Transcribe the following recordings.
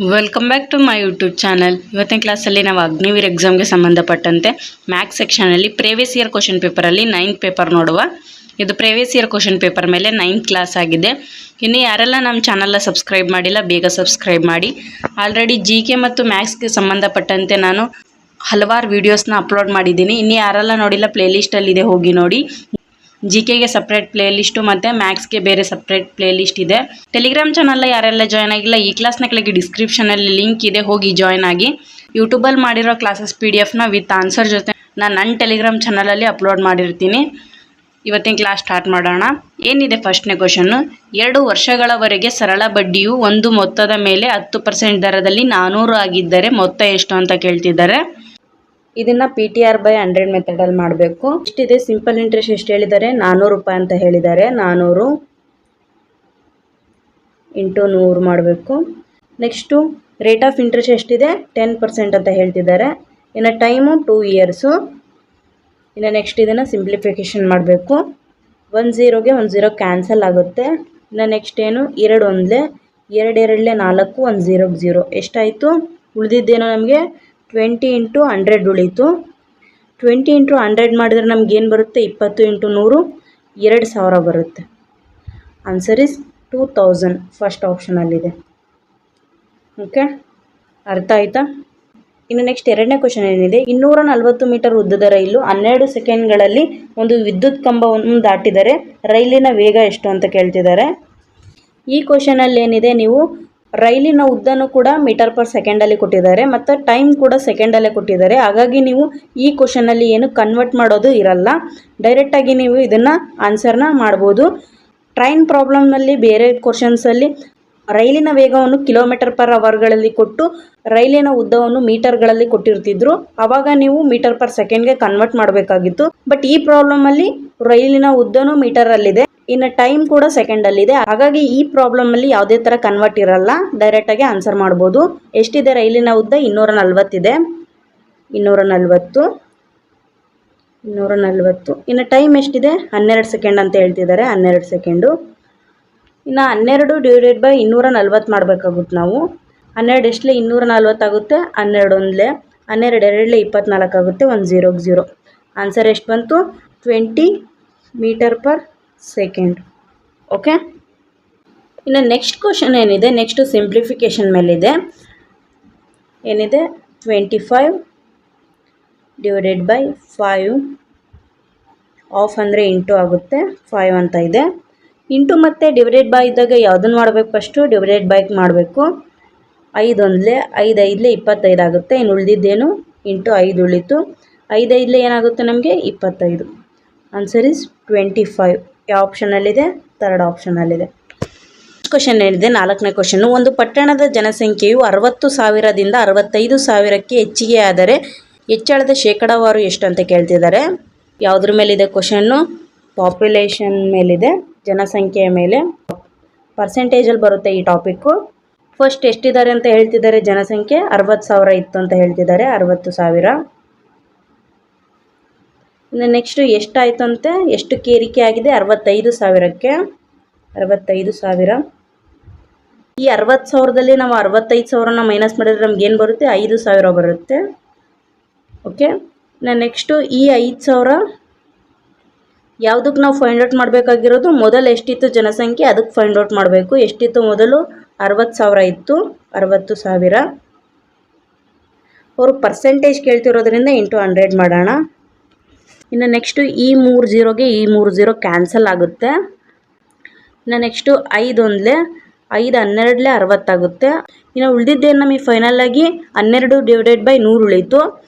Welcome back to my YouTube channel. ಇವತ್ತಿನ ಕ್ಲಾಸಲ್ಲಿ ನಾವು ಅಗ್ನಿವೀರ್ ಎಕ್ಸಾಮ್ಗೆ ಸಂಬಂಧಪಟ್ಟಂತೆ ಮ್ಯಾಥ್ಸ್ ಸೆಕ್ಷನಲ್ಲಿ ಪ್ರೇವಿಯಸ್ ಇಯರ್ ಕ್ವಶನ್ ಪೇಪರಲ್ಲಿ 9th ಪೇಪರ್ ನೋಡುವ. ಇದು ಪ್ರೇವಿಯಸ್ ಇಯರ್ ಕ್ವಶನ್ ಪೇಪರ್ ಮೇಲೆ 9th ಕ್ಲಾಸ್ ಆಗಿದೆ. ಇನ್ನು ಯಾರೆಲ್ಲ ನಮ್ಮ ಚಾನಲ್ನ ಸಬ್ಸ್ಕ್ರೈಬ್ ಮಾಡಿಲ್ಲ ಬೇಗ ಸಬ್ಸ್ಕ್ರೈಬ್ ಮಾಡಿ. ಆಲ್ರೆಡಿ GK ಮತ್ತು ಮ್ಯಾಥ್ಸ್ಗೆ ಸಂಬಂಧಪಟ್ಟಂತೆ ನಾನು ಹಲವಾರು ವೀಡಿಯೋಸ್ನ ಅಪ್ಲೋಡ್ ಮಾಡಿದ್ದೀನಿ. ಇನ್ನು ಯಾರೆಲ್ಲ ನೋಡಿಲ್ಲ ಪ್ಲೇಲಿಸ್ಟಲ್ಲಿದೆ, ಹೋಗಿ ನೋಡಿ. GKಗೆ ಸಪ್ರೇಟ್ ಪ್ಲೇಲಿಸ್ಟು ಮತ್ತು ಮ್ಯಾಥ್ಸ್ಗೆ ಬೇರೆ ಸಪ್ರೇಟ್ ಪ್ಲೇಲಿಸ್ಟ್ ಇದೆ. ಟೆಲಿಗ್ರಾಮ್ ಚಾನಲ್ ಯಾರೆಲ್ಲ ಜಾಯ್ನ್ ಆಗಿಲ್ಲ, ಈ ಕ್ಲಾಸ್ನ ಕೆಳಗೆ ಡಿಸ್ಕ್ರಿಪ್ಷನಲ್ಲಿ ಲಿಂಕ್ ಇದೆ, ಹೋಗಿ ಜಾಯ್ನ್ ಆಗಿ. ಯೂಟ್ಯೂಬಲ್ಲಿ ಮಾಡಿರೋ ಕ್ಲಾಸಸ್ PDF ವಿತ್ ಆನ್ಸರ್ ಜೊತೆ ನಾನು ನನ್ನ ಟೆಲಿಗ್ರಾಮ್ ಚಾನಲಲ್ಲಿ ಅಪ್ಲೋಡ್ ಮಾಡಿರ್ತೀನಿ. ಇವತ್ತಿನ ಕ್ಲಾಸ್ ಸ್ಟಾರ್ಟ್ ಮಾಡೋಣ. ಏನಿದೆ ಫಸ್ಟ್ನೇ ಕ್ವಶನ್ನು, 2 ವರ್ಷಗಳವರೆಗೆ ಸರಳ ಬಡ್ಡಿಯು ಒಂದು ಮೊತ್ತದ ಮೇಲೆ 10% ದರದಲ್ಲಿ 400 ಆಗಿದ್ದರೆ ಮೊತ್ತ ಎಷ್ಟು ಅಂತ ಕೇಳ್ತಿದ್ದಾರೆ. ಇದನ್ನು PTR/100 ಮೆಥಡಲ್ಲಿ ಮಾಡಬೇಕು. ಎಷ್ಟಿದೆ ಸಿಂಪಲ್ ಇಂಟ್ರೆಸ್ಟ್ ಎಷ್ಟು ಹೇಳಿದ್ದಾರೆ, 400 ರೂಪಾಯಿ ಅಂತ ಹೇಳಿದ್ದಾರೆ. 400 × 100 ಮಾಡಬೇಕು. ನೆಕ್ಸ್ಟು ರೇಟ್ ಆಫ್ ಇಂಟ್ರೆಸ್ಟ್ ಎಷ್ಟಿದೆ, 10% ಅಂತ ಹೇಳ್ತಿದ್ದಾರೆ. ಇನ್ನು ಟೈಮು 2 ಇಯರ್ಸು. ಇನ್ನು ನೆಕ್ಸ್ಟ್ ಇದನ್ನು ಸಿಂಪ್ಲಿಫಿಕೇಷನ್ ಮಾಡಬೇಕು. 1 0ಗೆ 1 0 ಕ್ಯಾನ್ಸಲ್ ಆಗುತ್ತೆ. ಇನ್ನು ನೆಕ್ಸ್ಟ್ ಏನು, 2 1 2 2 4 1 0 0 ಎಷ್ಟಾಯಿತು, ಉಳಿದಿದ್ದೇನೋ ನಮಗೆ 20 × 100 ಉಳೀತು. 20 × 100 ಮಾಡಿದರೆ ನಮ್ಗೆ ಏನು ಬರುತ್ತೆ, 20 × 100 2000 ಬರುತ್ತೆ. Answer is 2000. ಫಸ್ಟ್ ಆಪ್ಷನಲ್ಲಿದೆ. ಓಕೆ, ಅರ್ಥ ಆಯಿತಾ? ಇನ್ನು ನೆಕ್ಸ್ಟ್ ಎರಡನೇ ಕ್ವಶನ್ ಏನಿದೆ, 240 ಮೀಟರ್ ಉದ್ದದ ರೈಲು 12 ಸೆಕೆಂಡ್ಗಳಲ್ಲಿ ಒಂದು ವಿದ್ಯುತ್ ಕಂಬವನ್ನು ದಾಟಿದರೆ ರೈಲಿನ ವೇಗ ಎಷ್ಟು ಅಂತ ಕೇಳ್ತಿದ್ದಾರೆ. ಈ ಕ್ವಶನಲ್ಲಿ ಏನಿದೆ, ನೀವು ರೈಲಿನ ಉದ್ದನೂ ಕೂಡ ಮೀಟರ್/ಸೆಕೆಂಡಲ್ಲಿ ಕೊಟ್ಟಿದ್ದಾರೆ ಮತ್ತು ಟೈಮ್ ಕೂಡ ಸೆಕೆಂಡಲ್ಲೇ ಕೊಟ್ಟಿದ್ದಾರೆ. ಹಾಗಾಗಿ ನೀವು ಈ ಕ್ವಶನಲ್ಲಿ ಏನು ಕನ್ವರ್ಟ್ ಮಾಡೋದು ಇರಲ್ಲ, ಡೈರೆಕ್ಟಾಗಿ ನೀವು ಇದನ್ನು ಆನ್ಸರ್ನ ಮಾಡ್ಬೋದು. ಟ್ರೈನ್ ಪ್ರಾಬ್ಲಮ್ನಲ್ಲಿ ಬೇರೆ ಕ್ವಶನ್ಸಲ್ಲಿ ರೈಲಿನ ವೇಗವನ್ನು km/hಗಳಲ್ಲಿ ಕೊಟ್ಟು ರೈಲಿನ ಉದ್ದವನ್ನು ಮೀಟರ್ಗಳಲ್ಲಿ ಕೊಟ್ಟಿರ್ತಿದ್ರು. ಆವಾಗ ನೀವು ಮೀಟರ್/ಸೆಕೆಂಡ್ಗೆ ಕನ್ವರ್ಟ್ ಮಾಡಬೇಕಾಗಿತ್ತು. ಬಟ್ ಈ ಪ್ರಾಬ್ಲಮಲ್ಲಿ ರೈಲಿನ ಉದ್ದನೂ ಮೀಟರಲ್ಲಿದೆ, ಇನ್ನು ಟೈಮ್ ಕೂಡ ಸೆಕೆಂಡಲ್ಲಿದೆ. ಹಾಗಾಗಿ ಈ ಪ್ರಾಬ್ಲಮಲ್ಲಿ ಯಾವುದೇ ಥರ ಕನ್ವರ್ಟ್ ಇರಲ್ಲ, ಡೈರೆಕ್ಟಾಗಿ ಆನ್ಸರ್ ಮಾಡ್ಬೋದು. ಎಷ್ಟಿದೆ ರೈಲಿನ ಉದ್ದ, 240 ಇದೆ. 240. ಇನ್ನು ಟೈಮ್ ಎಷ್ಟಿದೆ, 12 ಸೆಕೆಂಡ್ ಅಂತ ಹೇಳ್ತಿದ್ದಾರೆ. 12 ಸೆಕೆಂಡು. ಇನ್ನು 12 / 240 ಮಾಡಬೇಕಾಗುತ್ತೆ ನಾವು. 12 ಎಷ್ಟಲೇ 240 ಆಗುತ್ತೆ. 12 1 12 2 24 ಆಗುತ್ತೆ. 1 0 0 ಆನ್ಸರ್ ಎಷ್ಟು ಬಂತು, 20 ಮೀಟರ್/ಸೆಕೆಂಡ್. ಓಕೆ, ಇನ್ನು ನೆಕ್ಸ್ಟ್ ಕ್ವಶನ್ ಏನಿದೆ, ನೆಕ್ಸ್ಟು ಸಿಂಪ್ಲಿಫಿಕೇಷನ್ ಮೇಲಿದೆ. ಏನಿದೆ, 25 / 5 ಆಫ್ ಅಂದರೆ ಇಂಟು ಆಗುತ್ತೆ. 5 ಅಂತ ಇದೆ. ಇಂಟು ಮತ್ತು ಡಿವೈಡೆಡ್ ಬೈ ಇದ್ದಾಗ ಯಾವುದನ್ನು ಮಾಡಬೇಕು, ಫಸ್ಟು ಡಿವೈಡೆಡ್ ಬೈ ಮಾಡಬೇಕು. 5 1 5 5 25 ಆಗುತ್ತೆ. ಇನ್ನು ಉಳಿದಿದ್ದೇನು, ಇಂಟು 5 ಉಳಿತು. 5 5 ಏನಾಗುತ್ತೆ ನಮಗೆ, 25. Answer is 25. ಯಾವ ಆಪ್ಷನಲ್ಲಿದೆ, ಥರ್ಡ್ ಆಪ್ಷನಲ್ಲಿದೆ. ಕ್ವಶನ್ ಏನಿದೆ, 4ನೇ ಕ್ವಶನ್ನು, ಒಂದು ಪಟ್ಟಣದ ಜನಸಂಖ್ಯೆಯು 60,000ದಿಂದ 65,000ಕ್ಕೆ ಹೆಚ್ಚಿಗೆ ಆದರೆ ಹೆಚ್ಚಳದ ಶೇಕಡಾವಾರು ಎಷ್ಟು ಅಂತ ಕೇಳ್ತಿದ್ದಾರೆ. ಯಾವುದ್ರ ಮೇಲಿದೆ ಕ್ವಶನ್ನು, ಪಾಪ್ಯುಲೇಷನ್ ಮೇಲಿದೆ, ಜನಸಂಖ್ಯೆಯ ಮೇಲೆ. ಪರ್ಸೆಂಟೇಜಲ್ಲಿ ಬರುತ್ತೆ ಈ ಟಾಪಿಕ್ಕು. ಫಸ್ಟ್ ಎಷ್ಟಿದ್ದಾರೆ ಅಂತ ಹೇಳ್ತಿದ್ದಾರೆ, ಜನಸಂಖ್ಯೆ 60,000 ಇತ್ತು ಅಂತ ಹೇಳ್ತಿದ್ದಾರೆ, 60,000. ಇನ್ನು ನೆಕ್ಸ್ಟು ಎಷ್ಟಾಯಿತು ಅಂತೆ, ಎಷ್ಟು ಏರಿಕೆ ಆಗಿದೆ, 65,000ಕ್ಕೆ. 65,000. ಈ 60,000ದಲ್ಲಿ ನಾವು 65,000ನ ಮೈನಸ್ ಮಾಡಿದ್ರೆ ನಮ್ಗೆ ಏನು ಬರುತ್ತೆ, 5,000 ಬರುತ್ತೆ. ಓಕೆ, ಇನ್ನು ನೆಕ್ಸ್ಟು ಈ 5,000 ಯಾವುದಕ್ಕೆ ನಾವು ಫೈಂಡ್ ಔಟ್ ಮಾಡಬೇಕಾಗಿರೋದು, ಮೊದಲು ಎಷ್ಟಿತ್ತು ಜನಸಂಖ್ಯೆ ಅದಕ್ಕೆ ಫೈಂಡ್ ಔಟ್ ಮಾಡಬೇಕು. ಎಷ್ಟಿತ್ತು ಮೊದಲು, 60,000 ಇತ್ತು. 60,000. ಅವರು ಪರ್ಸೆಂಟೇಜ್ ಕೇಳ್ತಿರೋದ್ರಿಂದ ಇಂಟು 100 ಮಾಡೋಣ. ಇನ್ನು ನೆಕ್ಸ್ಟು ಈ 3 0ಗೆ ಈ 3 0 ಕ್ಯಾನ್ಸಲ್ ಆಗುತ್ತೆ. ಇನ್ನು ನೆಕ್ಸ್ಟು 5 1 5 12 60 ಆಗುತ್ತೆ. ಇನ್ನು ಉಳಿದಿದ್ದೇನು ನಮಗೆ ಫೈನಲಾಗಿ 12 / 100 ಉಳೀತು.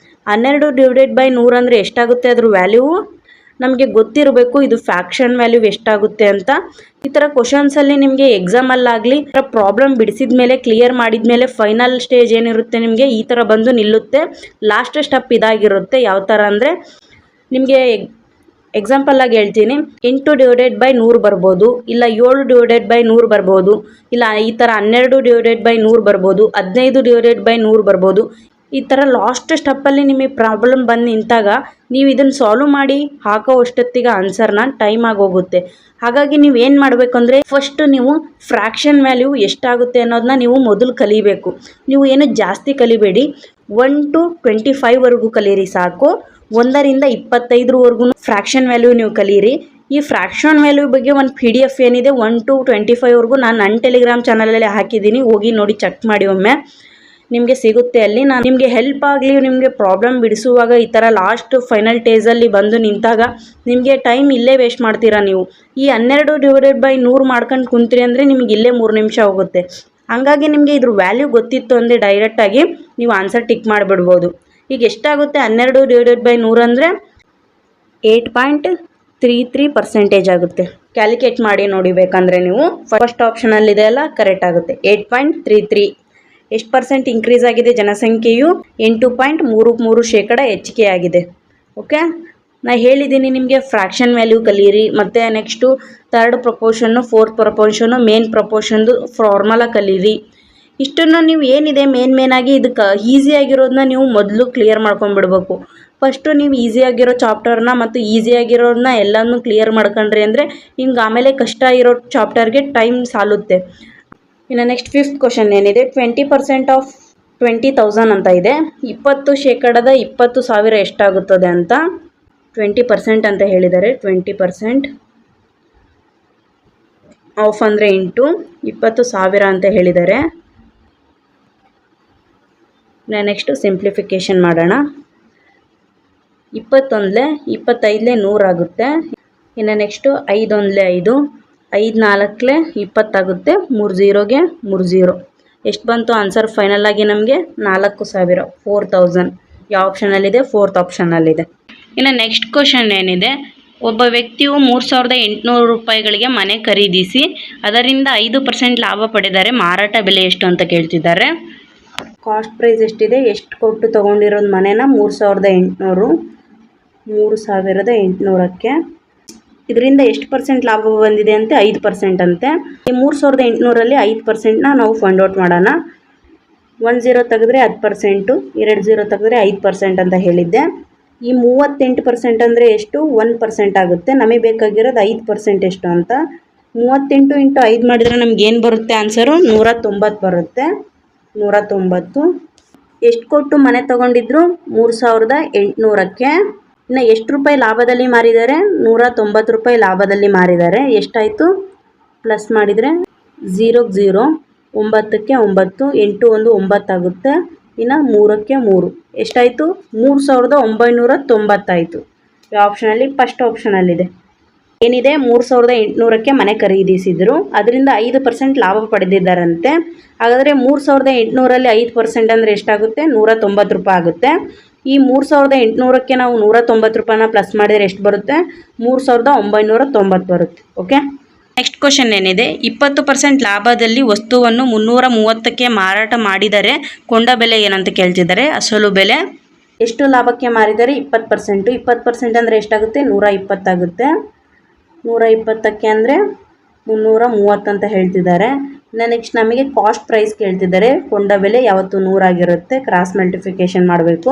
12 / 100 ಅಂದರೆ ಎಷ್ಟಾಗುತ್ತೆ, ಅದ್ರ ವ್ಯಾಲ್ಯೂ ನಮಗೆ ಗೊತ್ತಿರಬೇಕು. ಇದು ಫ್ಯಾಕ್ಷನ್ ವ್ಯಾಲ್ಯೂ ಎಷ್ಟಾಗುತ್ತೆ ಅಂತ. ಈ ಥರ ಕ್ವಶನ್ಸಲ್ಲಿ ನಿಮಗೆ ಎಕ್ಸಾಮಲ್ಲಾಗಲಿ ಈ ಥರ ಪ್ರಾಬ್ಲಮ್ ಬಿಡಿಸಿದ ಮೇಲೆ, ಕ್ಲಿಯರ್ ಮಾಡಿದ ಮೇಲೆ ಫೈನಲ್ ಸ್ಟೇಜ್ ಏನಿರುತ್ತೆ ನಿಮಗೆ ಈ ಥರ ಬಂದು ನಿಲ್ಲುತ್ತೆ. ಲಾಸ್ಟ್ ಸ್ಟೆಪ್ ಇದಾಗಿರುತ್ತೆ. ಯಾವ ಥರ ಅಂದರೆ ನಿಮಗೆ ಎಕ್ಸಾಂಪಲ್ಲಾಗಿ ಹೇಳ್ತೀನಿ, 8 / 100 ಬರ್ಬೋದು, ಇಲ್ಲ 7 / 100 ಬರ್ಬೋದು, ಇಲ್ಲ ಈ ಥರ 12 / 100 ಬರ್ಬೋದು, 15 / 100 ಬರ್ಬೋದು. ಈ ಥರ ಲಾಸ್ಟ್ ಸ್ಟೆಪ್ಪಲ್ಲಿ ನಿಮಗೆ ಪ್ರಾಬ್ಲಮ್ ಬಂದು ನಿಂತಾಗ ನೀವು ಇದನ್ನು ಸಾಲ್ವ್ ಮಾಡಿ ಹಾಕೋ ಅಷ್ಟೊತ್ತಿಗೆ ಆನ್ಸರ್ನ ಟೈಮ್ ಆಗೋಗುತ್ತೆ. ಹಾಗಾಗಿ ನೀವು ಏನು ಮಾಡಬೇಕು ಅಂದರೆ ಫಸ್ಟ್ ನೀವು ಫ್ರ್ಯಾಕ್ಷನ್ ವ್ಯಾಲ್ಯೂ ಎಷ್ಟಾಗುತ್ತೆ ಅನ್ನೋದನ್ನ ನೀವು ಮೊದಲು ಕಲಿಬೇಕು. ನೀವು ಏನು ಜಾಸ್ತಿ ಕಲಿಬೇಡಿ, 1 to 25ವರೆಗೂ ಕಲೀರಿ ಸಾಕು. 1ರಿಂದ 25ವರೆಗೂ ಫ್ರ್ಯಾಕ್ಷನ್ ವ್ಯಾಲ್ಯೂ ನೀವು ಕಲೀರಿ. ಈ ಫ್ರ್ಯಾಕ್ಷನ್ ವ್ಯಾಲ್ಯೂ ಬಗ್ಗೆ ಒಂದು PDF ಏನಿದೆ 1 to 25ವರೆಗೂ ನಾನು ನನ್ನ ಟೆಲಿಗ್ರಾಮ್ ಚಾನಲಲ್ಲಿ ಹಾಕಿದ್ದೀನಿ, ಹೋಗಿ ನೋಡಿ ಚೆಕ್ ಮಾಡಿ ಒಮ್ಮೆ, ನಿಮಗೆ ಸಿಗುತ್ತೆ ಅಲ್ಲಿ. ನಾನು ನಿಮಗೆ ಹೆಲ್ಪ್ ಆಗಲಿ, ನಿಮಗೆ ಪ್ರಾಬ್ಲಮ್ ಬಿಡಿಸುವಾಗ ಈ ಥರ ಲಾಸ್ಟ್ ಫೈನಲ್ ಸ್ಟೇಜಲ್ಲಿ ಬಂದು ನಿಂತಾಗ ನಿಮಗೆ ಟೈಮ್ ಇಲ್ಲೇ ವೇಸ್ಟ್ ಮಾಡ್ತೀರಾ. ನೀವು ಈ 12/100 ಮಾಡ್ಕೊಂಡು ಕುಂತೀರಿ ಅಂದರೆ ನಿಮಗೆ ಇಲ್ಲೇ 3 ನಿಮಿಷ ಹೋಗುತ್ತೆ. ಹಾಗಾಗಿ ನಿಮಗೆ ಇದ್ರ ವ್ಯಾಲ್ಯೂ ಗೊತ್ತಿತ್ತು ಅಂದರೆ ಡೈರೆಕ್ಟಾಗಿ ನೀವು ಆನ್ಸರ್ ಟಿಕ್ ಮಾಡಿಬಿಡ್ಬೋದು. ಈಗ ಎಷ್ಟಾಗುತ್ತೆ 12/100 ಅಂದರೆ 8.33% ಆಗುತ್ತೆ. ಕ್ಯಾಲ್ಕುಲೇಟ್ ಮಾಡಿ ನೋಡಿ ಬೇಕಂದರೆ ನೀವು. ಫಸ್ಟ್ ಆಪ್ಷನಲ್ಲಿದೆ ಅಲ್ಲ, ಕರೆಕ್ಟ್ ಆಗುತ್ತೆ. 8.33. ಎಷ್ಟು ಪರ್ಸೆಂಟ್ ಇನ್ಕ್ರೀಸ್ ಆಗಿದೆ ಜನಸಂಖ್ಯೆಯು? 8.33% ಹೆಚ್ಚಿಗೆ ಆಗಿದೆ. ಓಕೆ, ನಾನು ಹೇಳಿದ್ದೀನಿ ನಿಮಗೆ ಫ್ರ್ಯಾಕ್ಷನ್ ವ್ಯಾಲ್ಯೂ ಕಲೀರಿ, ಮತ್ತು next third proportion, fourth proportion, main ಪ್ರಪೋರ್ಷನ್ದು ಫಾರ್ಮುಲಾ ಕಲೀರಿ. ಇಷ್ಟನ್ನು ನೀವು ಏನಿದೆ ಮೇನಾಗಿ ಇದಕ್ಕೆ ಈಸಿಯಾಗಿರೋದನ್ನ ನೀವು ಮೊದಲು ಕ್ಲಿಯರ್ ಮಾಡ್ಕೊಂಡ್ಬಿಡ್ಬೇಕು. ಫಸ್ಟು ನೀವು ಈಸಿಯಾಗಿರೋ ಚಾಪ್ಟರ್ನ ಮತ್ತು ಈಸಿಯಾಗಿರೋದನ್ನ ಎಲ್ಲನೂ ಕ್ಲಿಯರ್ ಮಾಡ್ಕೊಂಡ್ರಿ ಅಂದರೆ ನಿಮ್ಗೆ ಆಮೇಲೆ ಕಷ್ಟ ಇರೋ ಚಾಪ್ಟರ್ಗೆ ಟೈಮ್ ಸಾಲುತ್ತೆ. ಇನ್ನು ನೆಕ್ಸ್ಟ್ 5th ಕ್ವಶನ್ ಏನಿದೆ, 20% ಆಫ್ 20,000 ಅಂತ ಇದೆ. 20% 20,000 ಎಷ್ಟಾಗುತ್ತದೆ ಅಂತ 20% ಅಂತ ಹೇಳಿದ್ದಾರೆ. 20% ಆಫ್ ಅಂದರೆ ಇಂಟು 20,000 ಅಂತ ಹೇಳಿದ್ದಾರೆ. ನೆಕ್ಸ್ಟು ಸಿಂಪ್ಲಿಫಿಕೇಷನ್ ಮಾಡೋಣ. 21 25 100 ಆಗುತ್ತೆ. ಇನ್ನು ನೆಕ್ಸ್ಟು 5 1 5, 5 4 20 ಆಗುತ್ತೆ. 3 0ಗೆ 3 0. ಎಷ್ಟು ಬಂತು ಆನ್ಸರ್ ಫೈನಲ್ ಆಗಿ ನಮಗೆ? 4,000, 4,000. ಯಾವ ಆಪ್ಷನಲ್ಲಿದೆ? 4th ಆಪ್ಷನಲ್ಲಿದೆ. ಇನ್ನು ನೆಕ್ಸ್ಟ್ ಕ್ವಶನ್ ಏನಿದೆ, ಒಬ್ಬ ವ್ಯಕ್ತಿಯು 3,800 ರೂಪಾಯಿಗಳಿಗೆ ಮನೆ ಖರೀದಿಸಿ ಅದರಿಂದ 5% ಲಾಭ ಪಡೆದರೆ ಮಾರಾಟ ಬೆಲೆ ಎಷ್ಟು ಅಂತ ಕೇಳ್ತಿದ್ದಾರೆ. ಕಾಸ್ಟ್ ಪ್ರೈಸ್ ಎಷ್ಟಿದೆ, ಎಷ್ಟು ಕೊಟ್ಟು ತೊಗೊಂಡಿರೋದು ಮನೆನ? 3,800. 3,800ಕ್ಕೆ ಇದರಿಂದ ಎಷ್ಟು ಪರ್ಸೆಂಟ್ ಲಾಭ ಬಂದಿದೆ ಅಂತೆ? 5% ಅಂತೆ. ಈ 3,800ರಲ್ಲಿ 5%ನ ನಾವು ಫೈಂಡ್ ಔಟ್ ಮಾಡೋಣ. 1 0 ತೆಗೆದ್ರೆ 10%, 2 0 ತೆಗೆದ್ರೆ 5% ಅಂತ ಹೇಳಿದ್ದೆ. ಈ 38% ಅಂದರೆ ಎಷ್ಟು? 1% ಆಗುತ್ತೆ. ನಮಗೆ ಬೇಕಾಗಿರೋದು 5% ಎಷ್ಟು ಅಂತ. 38 × 5 ಮಾಡಿದರೆ ನಮಗೇನು ಬರುತ್ತೆ ಆನ್ಸರು? 190 ಬರುತ್ತೆ. 190. ಎಷ್ಟು ಕೊಟ್ಟು ಮನೆ ತೊಗೊಂಡಿದ್ರು? 3,800ಕ್ಕೆ. ಇನ್ನು ಎಷ್ಟು ರೂಪಾಯಿ ಲಾಭದಲ್ಲಿ ಮಾರಿದ್ದಾರೆ? 190 ರೂಪಾಯಿ ಲಾಭದಲ್ಲಿ ಮಾರಿದ್ದಾರೆ. ಎಷ್ಟಾಯಿತು? ಪ್ಲಸ್ ಮಾಡಿದರೆ 0ಗೆ 0, 9ಕ್ಕೆ 9, 8 1 9 ಆಗುತ್ತೆ. ಇನ್ನು 3ಕ್ಕೆ 3 ಎಷ್ಟಾಯಿತು? 3,990 ಆಯಿತು. ಈ ಆಪ್ಷನಲ್ಲಿ ಫಸ್ಟ್ ಆಪ್ಷನಲ್ಲಿದೆ ಏನಿದೆ? 3,800ಕ್ಕೆ ಮನೆ ಖರೀದಿಸಿದರು, ಅದರಿಂದ 5% ಲಾಭ ಪಡೆದಿದ್ದಾರಂತೆ. ಹಾಗಾದರೆ 3,800ರಲ್ಲಿ 5% ಅಂದರೆ ಎಷ್ಟಾಗುತ್ತೆ? 190 ರೂಪಾಯಿ ಆಗುತ್ತೆ. ಈ 3,800ಕ್ಕೆ ನಾವು 190 ರೂಪಾಯಿನ ಪ್ಲಸ್ ಮಾಡಿದರೆ ಎಷ್ಟು ಬರುತ್ತೆ? 3,990 ಬರುತ್ತೆ. ಓಕೆ, ನೆಕ್ಸ್ಟ್ ಕ್ವಶನ್ ಏನಿದೆ, 20% ಲಾಭದಲ್ಲಿ ವಸ್ತುವನ್ನು 330ಕ್ಕೆ ಮಾರಾಟ ಮಾಡಿದರೆ ಕೊಂಡ ಬೆಲೆ ಏನಂತ ಕೇಳ್ತಿದ್ದಾರೆ. ಅಸಲು ಬೆಲೆ ಎಷ್ಟು ಲಾಭಕ್ಕೆ ಮಾರಿದರೆ? 20%. 20% ಅಂದರೆ ಎಷ್ಟಾಗುತ್ತೆ? 120 ಆಗುತ್ತೆ. 120ಕ್ಕೆ ಅಂದರೆ 330 ಅಂತ ಹೇಳ್ತಿದ್ದಾರೆ. ಇನ್ನು ನೆಕ್ಸ್ಟ್ ನಮಗೆ ಕಾಸ್ಟ್ ಪ್ರೈಸ್ ಕೇಳ್ತಿದ್ದಾರೆ. ಕೊಂಡ ಬೆಲೆ ಯಾವತ್ತು 100 ಆಗಿರುತ್ತೆ. ಕ್ರಾಸ್ ಮಲ್ಟಿಫಿಕೇಷನ್ ಮಾಡಬೇಕು.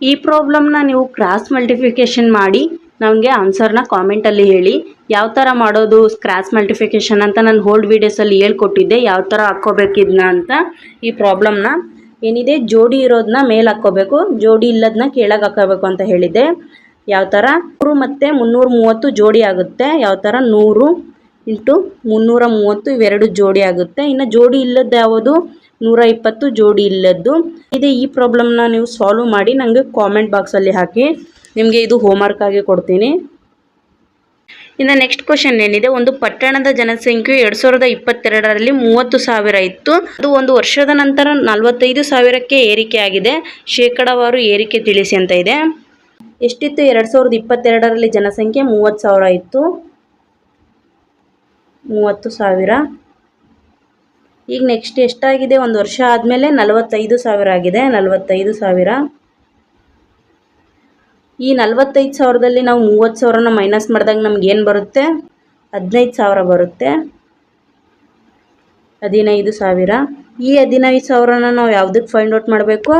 ಈ ಪ್ರಾಬ್ಲಮ್ನ ನೀವು ಕ್ರಾಸ್ ಮಲ್ಟಿಫಿಕೇಷನ್ ಮಾಡಿ ನಮಗೆ ಆನ್ಸರ್ನ ಕಾಮೆಂಟಲ್ಲಿ ಹೇಳಿ. ಯಾವ ಥರ ಮಾಡೋದು ಕ್ರಾಸ್ ಮಲ್ಟಿಫಿಕೇಷನ್ ಅಂತ ನಾನು ಹೋಲ್ಡ್ ವೀಡಿಯೋಸಲ್ಲಿ ಹೇಳ್ಕೊಟ್ಟಿದ್ದೆ, ಯಾವ ಥರ ಹಾಕ್ಕೋಬೇಕಿದ್ನ ಅಂತ. ಈ ಪ್ರಾಬ್ಲಮ್ನ ಏನಿದೆ, ಜೋಡಿ ಇರೋದನ್ನ ಮೇಲೆ ಹಾಕ್ಕೋಬೇಕು, ಜೋಡಿ ಇಲ್ಲದನ್ನ ಕೆಳಗೆ ಹಾಕೋಬೇಕು ಅಂತ ಹೇಳಿದ್ದೆ. ಯಾವ ಥರ? 100 ಮತ್ತು 330 ಜೋಡಿ ಆಗುತ್ತೆ. ಯಾವ ಥರ? 100 × 330 ಇವೆರಡು ಜೋಡಿ ಆಗುತ್ತೆ. ಇನ್ನು ಜೋಡಿ ಇಲ್ಲದ್ದು ಯಾವುದು? 120 ಜೋಡಿ ಇಲ್ಲದ್ದು ಇದೆ. ಈ ಪ್ರಾಬ್ಲಮ್ನ ನೀವು ಸಾಲ್ವ್ ಮಾಡಿ ನನಗೆ ಕಾಮೆಂಟ್ ಬಾಕ್ಸಲ್ಲಿ ಹಾಕಿ, ನಿಮಗೆ ಇದು ಹೋಮ್ವರ್ಕ್ ಆಗಿ ಕೊಡ್ತೀನಿ. ಇನ್ನು ನೆಕ್ಸ್ಟ್ ಕ್ವಶನ್ ಏನಿದೆ, ಒಂದು ಪಟ್ಟಣದ ಜನಸಂಖ್ಯೆಯು 2022ರಲ್ಲಿ 30,000 ಇತ್ತು. ಅದು ಒಂದು ವರ್ಷದ ನಂತರ 45,000ಕ್ಕೆ ಏರಿಕೆ ಆಗಿದೆ. ಶೇಕಡಾವಾರು ಏರಿಕೆ ತಿಳಿಸಿ ಅಂತ ಇದೆ. ಎಷ್ಟಿತ್ತು? 2022ರಲ್ಲಿ ಜನಸಂಖ್ಯೆ 30,000 ಇತ್ತು. 30,000. ಈಗ ನೆಕ್ಸ್ಟ್ ಎಷ್ಟಾಗಿದೆ? ಒಂದು ವರ್ಷ ಆದಮೇಲೆ 45,000 ಆಗಿದೆ. 45,000. ಈ 45,000ದಲ್ಲಿ ನಾವು 30,000ನ ಮೈನಸ್ ಮಾಡಿದಾಗ ನಮ್ಗೆ ಏನು ಬರುತ್ತೆ? 15,000 ಬರುತ್ತೆ. 15,000. ಈ 15,000ನ ನಾವು ಯಾವುದಕ್ಕೆ ಫೈಂಡ್ ಔಟ್ ಮಾಡಬೇಕು?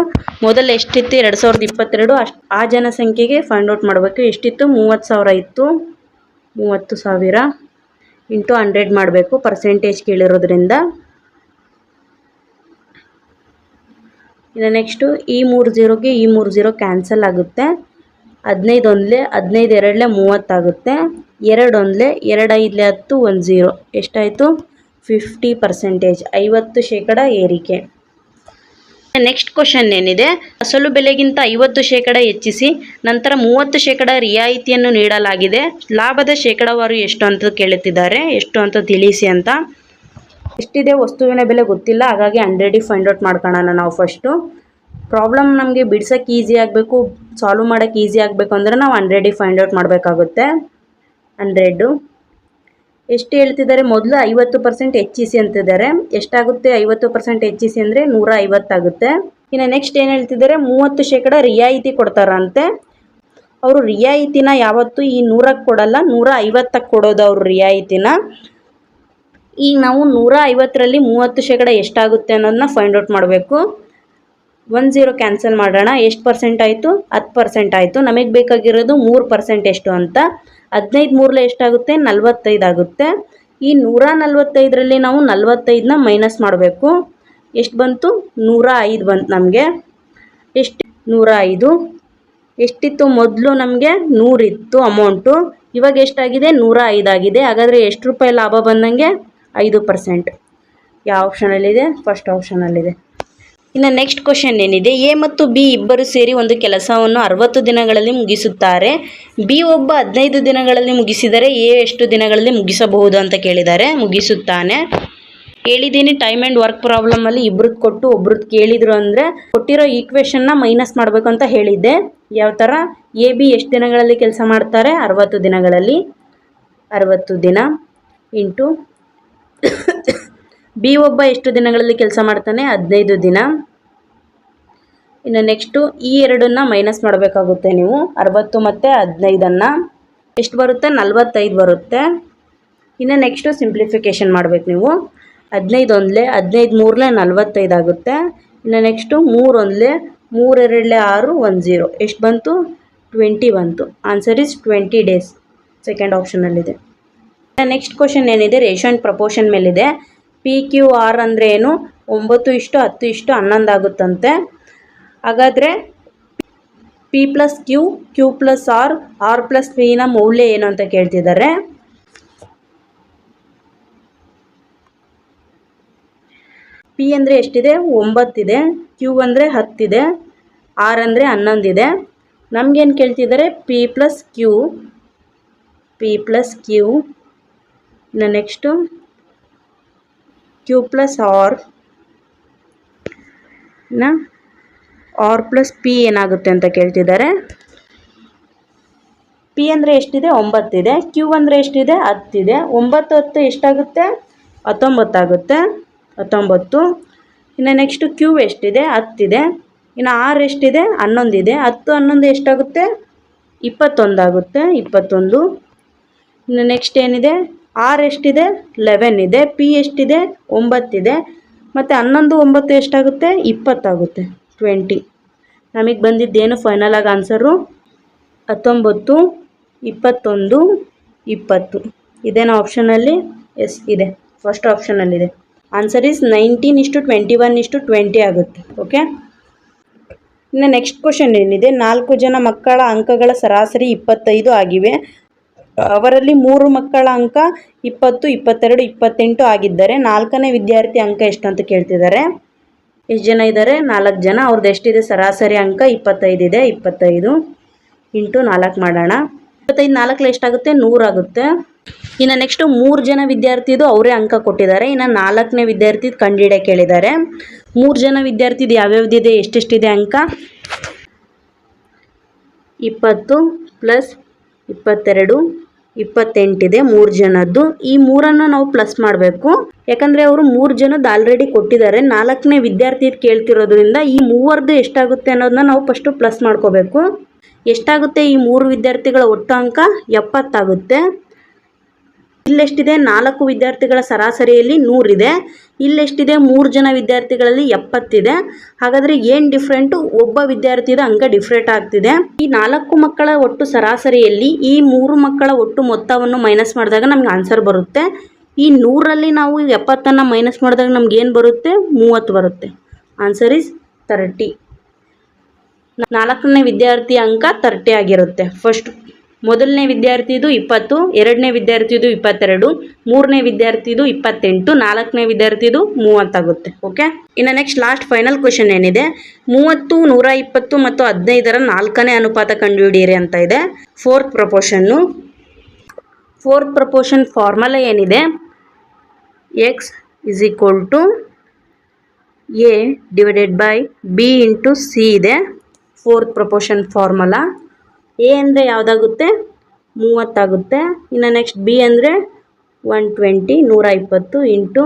ಮೊದಲು ಎಷ್ಟಿತ್ತು 2022 ಆ ಜನಸಂಖ್ಯೆಗೆ ಫೈಂಡ್ ಔಟ್ ಮಾಡಬೇಕು. ಎಷ್ಟಿತ್ತು? 30,000 ಇತ್ತು. 30,000 ಇಂಟು 100 ಮಾಡಬೇಕು, ಪರ್ಸೆಂಟೇಜ್ ಕೇಳಿರೋದ್ರಿಂದ. ಇನ್ನು ನೆಕ್ಸ್ಟು ಈ 3 0ಗೆ ಈ 3 0 ಕ್ಯಾನ್ಸಲ್ ಆಗುತ್ತೆ. 15 ಒಂದಲೇ 15 ಎರಡಲೇ 30 ಆಗುತ್ತೆ. 2 ಒಂದಲೇ 2 5 10 1 0 ಎಷ್ಟಾಯಿತು? 50%, 50% ಏರಿಕೆ. ನೆಕ್ಸ್ಟ್ ಕ್ವಶನ್ ಏನಿದೆ, ಅಸಲು ಬೆಲೆಗಿಂತ 50% ಹೆಚ್ಚಿಸಿ ನಂತರ 30% ರಿಯಾಯಿತಿಯನ್ನು ನೀಡಲಾಗಿದೆ, ಲಾಭದ ಶೇಕಡಾವಾರು ಎಷ್ಟು ಅಂತ ಕೇಳುತ್ತಿದ್ದಾರೆ. ಎಷ್ಟು ಅಂತ ತಿಳಿಸಿ ಅಂತ. ಎಷ್ಟಿದೆ ವಸ್ತುವಿನ ಬೆಲೆ ಗೊತ್ತಿಲ್ಲ, ಹಾಗಾಗಿ 100 ಫೈಂಡ್ ಔಟ್ ಮಾಡ್ಕೊಳ್ಳೋಣ ನಾವು ಫಸ್ಟು. ಪ್ರಾಬ್ಲಮ್ ನಮಗೆ ಬಿಡ್ಸೋಕ್ಕೆ ಈಸಿ ಆಗಬೇಕು, ಸಾಲ್ವ್ ಮಾಡೋಕ್ಕೆ ಈಸಿ ಆಗಬೇಕು ಅಂದರೆ ನಾವು 100 ಫೈಂಡ್ ಔಟ್ ಮಾಡಬೇಕಾಗುತ್ತೆ. 100 ಎಷ್ಟು ಹೇಳ್ತಿದ್ದಾರೆ? ಮೊದಲು 50% ಹೆಚ್ಚಿಸಿ ಅಂತಿದ್ದಾರೆ. ಎಷ್ಟಾಗುತ್ತೆ 50% ಹೆಚ್ಚಿಸಿ ಅಂದರೆ 150 ಆಗುತ್ತೆ. ಇನ್ನು ನೆಕ್ಸ್ಟ್ ಏನು ಹೇಳ್ತಿದ್ದಾರೆ? 30% ರಿಯಾಯಿತಿ ಕೊಡ್ತಾರಂತೆ. ಅವರು ರಿಯಾಯಿತಿನ ಯಾವತ್ತೂ ಈ 100ಕ್ಕೆ ಕೊಡಲ್ಲ, 150ಕ್ಕೆ ಕೊಡೋದು ಅವರು ರಿಯಾಯಿತಿನ. ಈಗ ನಾವು 150ರಲ್ಲಿ 30% ಎಷ್ಟಾಗುತ್ತೆ ಅನ್ನೋದನ್ನ ಫೈಂಡ್ ಔಟ್ ಮಾಡಬೇಕು. 1 0 ಕ್ಯಾನ್ಸಲ್ ಮಾಡೋಣ. ಎಷ್ಟು ಪರ್ಸೆಂಟ್ ಆಯಿತು? 10% ಆಯಿತು. ನಮಗೆ ಬೇಕಾಗಿರೋದು 3% ಎಷ್ಟು ಅಂತ. 15 3 ಎಷ್ಟಾಗುತ್ತೆ? 45 ಆಗುತ್ತೆ. ಈ 145ರಲ್ಲಿ ನಾವು 45ನ ಮೈನಸ್ ಮಾಡಬೇಕು. ಎಷ್ಟು ಬಂತು? 105 ಬಂತು ನಮಗೆ. ಎಷ್ಟು? 105. ಎಷ್ಟಿತ್ತು ಮೊದಲು? ನಮಗೆ 100 ಇತ್ತು ಅಮೌಂಟು. ಇವಾಗ ಎಷ್ಟಾಗಿದೆ? 105 ಆಗಿದೆ. ಹಾಗಾದರೆ ಎಷ್ಟು ರೂಪಾಯಿ ಲಾಭ ಬಂದಂಗೆ? 5%. ಯಾವ ಆಪ್ಷನಲ್ಲಿದೆ? ಫಸ್ಟ್ ಆಪ್ಷನಲ್ಲಿದೆ. ಇನ್ನು ನೆಕ್ಸ್ಟ್ ಕ್ವಶನ್ ಏನಿದೆ, ಎ ಮತ್ತು ಬಿ ಇಬ್ಬರು ಸೇರಿ ಒಂದು ಕೆಲಸವನ್ನು 60 ದಿನಗಳಲ್ಲಿ ಮುಗಿಸುತ್ತಾರೆ. ಬಿ ಒಬ್ಬ 15 ದಿನಗಳಲ್ಲಿ ಮುಗಿಸಿದರೆ ಎ ಎಷ್ಟು ದಿನಗಳಲ್ಲಿ ಮುಗಿಸಬಹುದು ಅಂತ ಕೇಳಿದ್ದಾರೆ. ಮುಗಿಸುತ್ತಾನೆ. ಹೇಳಿದ್ದೀನಿ ಟೈಮ್ ಆ್ಯಂಡ್ ವರ್ಕ್ ಪ್ರಾಬ್ಲಮಲ್ಲಿ ಇಬ್ರದ್ದು ಕೊಟ್ಟು ಒಬ್ರದ್ದು ಕೇಳಿದರು ಅಂದರೆ ಕೊಟ್ಟಿರೋ ಈಕ್ವೇಷನ್ನ ಮೈನಸ್ ಮಾಡಬೇಕು ಅಂತ ಹೇಳಿದ್ದೆ. ಯಾವ ಥರ? ಎ ಬಿ ಎಷ್ಟು ದಿನಗಳಲ್ಲಿ ಕೆಲಸ ಮಾಡ್ತಾರೆ? 60 ದಿನಗಳಲ್ಲಿ. 60 ದಿನ ಇಂಟು ಬಿ ಒಬ್ಬ ಎಷ್ಟು ದಿನಗಳಲ್ಲಿ ಕೆಲಸ ಮಾಡ್ತಾನೆ? 15 ದಿನ. ಇನ್ನು ನೆಕ್ಸ್ಟು ಈ ಎರಡನ್ನ ಮೈನಸ್ ಮಾಡಬೇಕಾಗುತ್ತೆ ನೀವು. 60 ಮತ್ತು 15 ಎಷ್ಟು ಬರುತ್ತೆ? 45 ಬರುತ್ತೆ. ಇನ್ನು ನೆಕ್ಸ್ಟು ಸಿಂಪ್ಲಿಫಿಕೇಷನ್ ಮಾಡಬೇಕು ನೀವು. 15 ಒಂದಲೇ 15 3ಲೇ 45 ಆಗುತ್ತೆ. ಇನ್ನು ನೆಕ್ಸ್ಟು 3 ಒಂದಲೇ 3 2ಲೇ 6 1 0 ಎಷ್ಟು ಬಂತು? 20 ಬಂತು. Answer is 20 days. ಸೆಕೆಂಡ್ ಆಪ್ಷನಲ್ಲಿದೆ. ನೆಕ್ಸ್ಟ್ ಕ್ವಶನ್ ಏನಿದೆ, ರೇಷಿಯೋ ಆ್ಯಂಡ್ ಪ್ರಪೋರ್ಷನ್ ಮೇಲಿದೆ. ಪಿ ಕ್ಯೂ ಆರ್ ಅಂದರೆ ಏನು? 9:10:11 ಆಗುತ್ತಂತೆ. ಹಾಗಾದರೆ P plus Q, Q plus R, R plus ಪಿನ ಮೌಲ್ಯ ಏನು ಅಂತ ಕೇಳ್ತಿದ್ದಾರೆ. ಪಿ ಅಂದರೆ ಎಷ್ಟಿದೆ? 9 ಇದೆ. ಕ್ಯೂ ಅಂದರೆ 10 ಇದೆ. ಆರ್ ಅಂದರೆ 11 ಇದೆ. ನಮಗೇನು ಕೇಳ್ತಿದ್ದಾರೆ? P plus Q, P plus Q. ಇನ್ನು ನೆಕ್ಸ್ಟು ಕ್ಯೂ ಪ್ಲಸ್ ಆರ್, ಇನ್ನು ಆರ್ ಪ್ಲಸ್ ಪಿ ಏನಾಗುತ್ತೆ ಅಂತ ಕೇಳ್ತಿದ್ದಾರೆ. ಪಿ ಅಂದರೆ ಎಷ್ಟಿದೆ? 9 ಇದೆ. ಕ್ಯೂ ಅಂದರೆ ಎಷ್ಟಿದೆ? 10 ಇದೆ. 9 10 ಎಷ್ಟಾಗುತ್ತೆ? 19 ಆಗುತ್ತೆ. 19. ಇನ್ನು ನೆಕ್ಸ್ಟು ಕ್ಯೂ ಎಷ್ಟಿದೆ? 10 ಇದೆ. ಇನ್ನು ಆರ್ ಎಷ್ಟಿದೆ? 11 ಇದೆ. 10 11 ಎಷ್ಟಾಗುತ್ತೆ? 21 ಆಗುತ್ತೆ. 21. ಇನ್ನು ನೆಕ್ಸ್ಟ್ ಏನಿದೆ? ಆರ್ ಎಷ್ಟಿದೆ? 11 ಇದೆ. ಪಿ ಎಷ್ಟಿದೆ? 9 ಇದೆ. ಮತ್ತು 11 9 ಎಷ್ಟಾಗುತ್ತೆ? 20 ಆಗುತ್ತೆ. 20. ನಮಗೆ ಬಂದಿದ್ದೇನು ಫೈನಲ್ ಆಗಿ ಆನ್ಸರು? 19, 21, 20. ಇದೇನೋ ಆಪ್ಷನಲ್ಲಿ? ಎಸ್ ಇದೆ, ಫಸ್ಟ್ ಆಪ್ಷನಲ್ಲಿದೆ. ಆನ್ಸರ್ ಈಸ್ 19:21:20 ಆಗುತ್ತೆ. ಓಕೆ. ಇನ್ನು ನೆಕ್ಸ್ಟ್ ಕ್ವಶನ್ ಏನಿದೆ, 4 ಜನ ಮಕ್ಕಳ ಅಂಕಗಳ ಸರಾಸರಿ 25 ಆಗಿವೆ. ಅವರಲ್ಲಿ 3 ಮಕ್ಕಳ ಅಂಕ 20, 22, 28 ಆಗಿದ್ದರೆ 4ನೇ ವಿದ್ಯಾರ್ಥಿ ಅಂಕ ಎಷ್ಟು ಅಂತ ಕೇಳ್ತಿದ್ದಾರೆ. ಎಷ್ಟು ಜನ ಇದ್ದಾರೆ? 4 ಜನ. ಅವ್ರದ್ದು ಎಷ್ಟಿದೆ? ಸರಾಸರಿ ಅಂಕ 25 ಇದೆ. 25 ಇಂಟು 4 ಮಾಡೋಣ. 25 4 ಎಷ್ಟಾಗುತ್ತೆ? 100 ಆಗುತ್ತೆ. ಇನ್ನು ನೆಕ್ಸ್ಟು 3 ಜನ ವಿದ್ಯಾರ್ಥಿದು ಅವರೇ ಅಂಕ ಕೊಟ್ಟಿದ್ದಾರೆ. ಇನ್ನು 4ನೇ ವಿದ್ಯಾರ್ಥಿದು ಕಂಡುಹಿಡಿಯ ಕೇಳಿದ್ದಾರೆ. 3 ಜನ ವಿದ್ಯಾರ್ಥಿದು ಯಾವ್ಯಾವ್ದಿದೆ, ಎಷ್ಟೆಷ್ಟಿದೆ ಅಂಕ? 20 + 22 28 ಇದೆ 3 ಜನದ್ದು. ಈ 3ಅನ್ನು ನಾವು ಪ್ಲಸ್ ಮಾಡಬೇಕು, ಯಾಕಂದರೆ ಅವರು 3 ಜನದ್ದು ಆಲ್ರೆಡಿ ಕೊಟ್ಟಿದ್ದಾರೆ. 4ನೇ ವಿದ್ಯಾರ್ಥಿ ಕೇಳ್ತಿರೋದ್ರಿಂದ ಈ 3ರದ್ದು ಎಷ್ಟಾಗುತ್ತೆ ಅನ್ನೋದನ್ನ ನಾವು ಫಸ್ಟು ಪ್ಲಸ್ ಮಾಡ್ಕೋಬೇಕು. ಎಷ್ಟಾಗುತ್ತೆ? ಈ 3 ವಿದ್ಯಾರ್ಥಿಗಳ ಒಟ್ಟು ಅಂಕ 70 ಆಗುತ್ತೆ. ಇಲ್ಲೆಷ್ಟಿದೆ 4 ವಿದ್ಯಾರ್ಥಿಗಳ ಸರಾಸರಿಯಲ್ಲಿ 100 ಇದೆ. ಇಲ್ಲೆಷ್ಟಿದೆ 3 ಜನ ವಿದ್ಯಾರ್ಥಿಗಳಲ್ಲಿ 70 ಇದೆ. ಹಾಗಾದರೆ ಏನು ಡಿಫ್ರೆಂಟು? ಒಬ್ಬ ವಿದ್ಯಾರ್ಥಿದ ಅಂಕ ಡಿಫ್ರೆಂಟ್ ಆಗ್ತಿದೆ. ಈ 4 ಮಕ್ಕಳ ಒಟ್ಟು ಸರಾಸರಿಯಲ್ಲಿ ಈ 3 ಮಕ್ಕಳ ಒಟ್ಟು ಮೊತ್ತವನ್ನು ಮೈನಸ್ ಮಾಡಿದಾಗ ನಮ್ಗೆ ಆನ್ಸರ್ ಬರುತ್ತೆ. ಈ 100ರಲ್ಲಿ ನಾವು 70 ಮೈನಸ್ ಮಾಡಿದಾಗ ನಮ್ಗೆ ಏನು ಬರುತ್ತೆ? 30 ಬರುತ್ತೆ. Answer is 30. 4ನೇ ವಿದ್ಯಾರ್ಥಿ ಅಂಕ 30 ಆಗಿರುತ್ತೆ. ಮೊದಲನೇ ವಿದ್ಯಾರ್ಥಿದು 20, ಎರಡನೇ ವಿದ್ಯಾರ್ಥಿದು 22, ಮೂರನೇ ವಿದ್ಯಾರ್ಥಿದು 28, 4ನೇ ವಿದ್ಯಾರ್ಥಿದು 30 ಆಗುತ್ತೆ. ಓಕೆ, ಇನ್ನು ನೆಕ್ಸ್ಟ್ ಲಾಸ್ಟ್ ಫೈನಲ್ ಕ್ವೆಶನ್ ಏನಿದೆ, 30, 120 ಮತ್ತು 15ರ 4ನೇ ಅನುಪಾತ ಕಂಡುಹಿಡಿಯಿರಿ ಅಂತ ಇದೆ. ಫೋರ್ತ್ ಪ್ರಪೋರ್ಷನ್ ಫಾರ್ಮುಲಾ ಏನಿದೆ, x is equal to a divided by b into c ಇದೆ. Fourth proportion formula. ಎ ಅಂದರೆ ಯಾವುದಾಗುತ್ತೆ? 30 ಆಗುತ್ತೆ. ಇನ್ನು ನೆಕ್ಸ್ಟ್ ಬಿ ಅಂದರೆ 120, 120 ಇಂಟು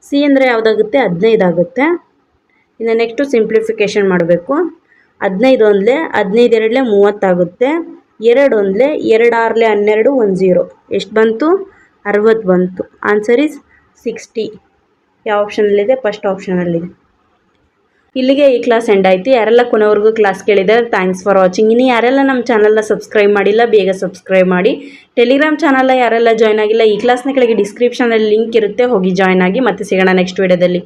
ಸಿ ಅಂದರೆ ಯಾವುದಾಗುತ್ತೆ? 15 ಆಗುತ್ತೆ. ಇನ್ನು ನೆಕ್ಸ್ಟು ಸಿಂಪ್ಲಿಫಿಕೇಷನ್ ಮಾಡಬೇಕು. 15 ಒಂದಲೇ 15 ಎರಡಲೇ 30 ಆಗುತ್ತೆ. 2 ಒಂದಲೇ 2 6ಲೇ 12, 10 ಎಷ್ಟು ಬಂತು? 60 ಬಂತು. Answer is 60. ಯಾವ ಆಪ್ಷನಲ್ಲಿದೆ? ಫಸ್ಟ್ ಆಪ್ಷನಲ್ಲಿದೆ. ಇಲ್ಲಿಗೆ ಈ ಕ್ಲಾಸ್ ಎಂಡ್ ಆಯಿತು. ಯಾರೆಲ್ಲ ಕೊನೆವರೆಗೂ ಕ್ಲಾಸ್ ಕೇಳಿದ್ದಾರೆ ಥ್ಯಾಂಕ್ಸ್ ಫಾರ್ ವಾಚಿಂಗ್. ಇನ್ನು ಯಾರೆಲ್ಲ ನಮ್ಮ ಚಾನಲ್ನ ಸಬ್ಸ್ಕ್ರೈಬ್ ಮಾಡಿಲ್ಲ ಬೇಗ ಸಬ್ಸ್ಕ್ರೈಬ್ ಮಾಡಿ. ಟೆಲಿಗ್ರಾಮ್ ಚಾನಲ್ನ ಯಾರೆಲ್ಲ ಜಾಯ್ನ್ ಆಗಿಲ್ಲ, ಈ ಕ್ಲಾಸ್ನ ಕೆಳಗೆ ಡಿಸ್ಕ್ರಿಪ್ಷನಲ್ಲಿ ಲಿಂಕ್ ಇರುತ್ತೆ, ಹೋಗಿ ಜಾಯ್ನ್ ಆಗಿ. ಮತ್ತೆ ಸಿಗೋಣ ನೆಕ್ಸ್ಟ್ ವಿಡಿಯೋದಲ್ಲಿ.